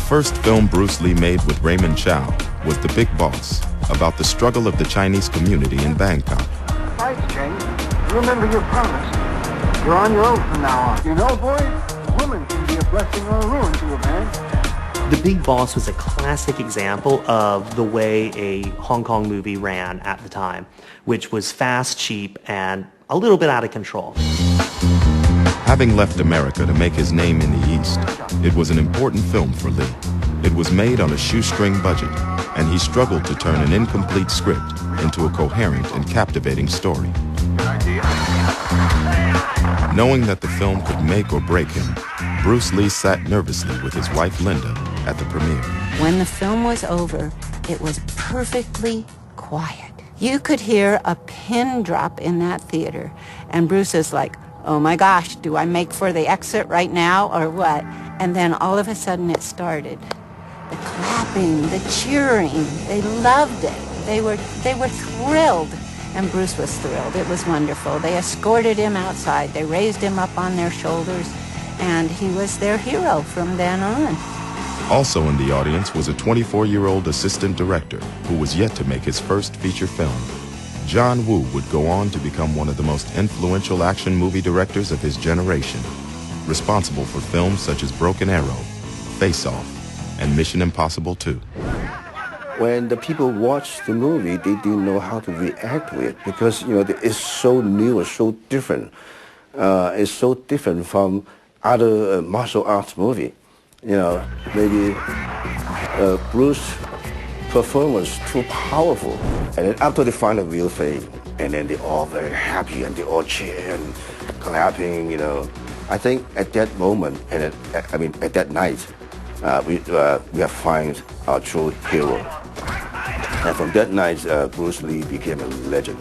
first film Bruce Lee made with Raymond Chow was The Big Boss, about the struggle of the Chinese community in Bangkok. Besides, James, remember your promise. You're on your own from now on. You know, boy, a woman can be a blessing or a ruin to a man. The Big Boss was a classic example of the way a Hong Kong movie ran at the time, which was fast, cheap, and a little bit out of control. Having left America to make his name in the East, it was an important film for Lee. It was made on a shoestring budget, and he struggled to turn an incomplete script into a coherent and captivating story. Knowing that the film could make or break him, Bruce Lee sat nervously with his wife Linda at the premiere. When the film was over, it was perfectly quiet. You could hear a pin drop in that theater, and Bruce is like, oh my gosh, do I make for the exit right now or what? And then all of a sudden it started. The clapping, the cheering, they loved it. They were thrilled, and Bruce was thrilled. It was wonderful. They escorted him outside. They raised him up on their shoulders, and he was their hero from then on. Also in the audience was a 24-year-old assistant director who was yet to make his first feature film. John Woo would go on to become one of the most influential action movie directors of his generation, responsible for films such as Broken Arrow, Face Off, and Mission Impossible 2. When the people watch the movie, they didn't know how to react to it because, you know, it's so new, it's so different. It's so different from other martial arts movie. You know, maybe Bruce performance too powerful, and then after they find a real fame, and then they're all very happy and they all cheer and clapping. You know, I think at that moment, and at that night, we have found our true hero, and from that night, Bruce Lee became a legend.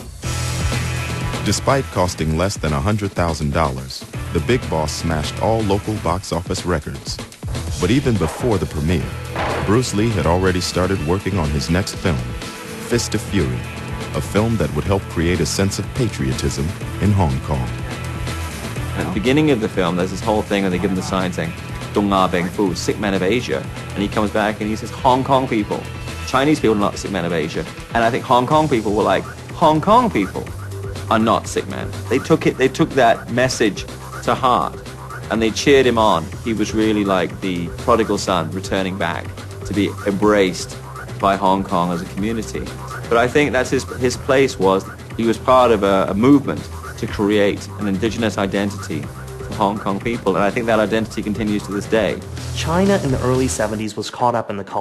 Despite costing less than $100,000, The Big Boss smashed all local box office records. But even before the premiere, Bruce Lee had already started working on his next film, Fist of Fury, a film that would help create a sense of patriotism in Hong Kong. At the beginning of the film, there's this whole thing where they give him the sign saying, Dong Na Beng Fu, sick men of Asia. And he comes back and he says, Hong Kong people. Chinese people are not sick men of Asia. And I think Hong Kong people were like, Hong Kong people are not sick men. They took that message to heart. And they cheered him on. He was really like the prodigal son returning back to be embraced by Hong Kong as a community. But I think that's his place was, he was part of a movement to create an indigenous identity for Hong Kong people. And I think that identity continues to this day. China in the early 70s was caught up in the culture.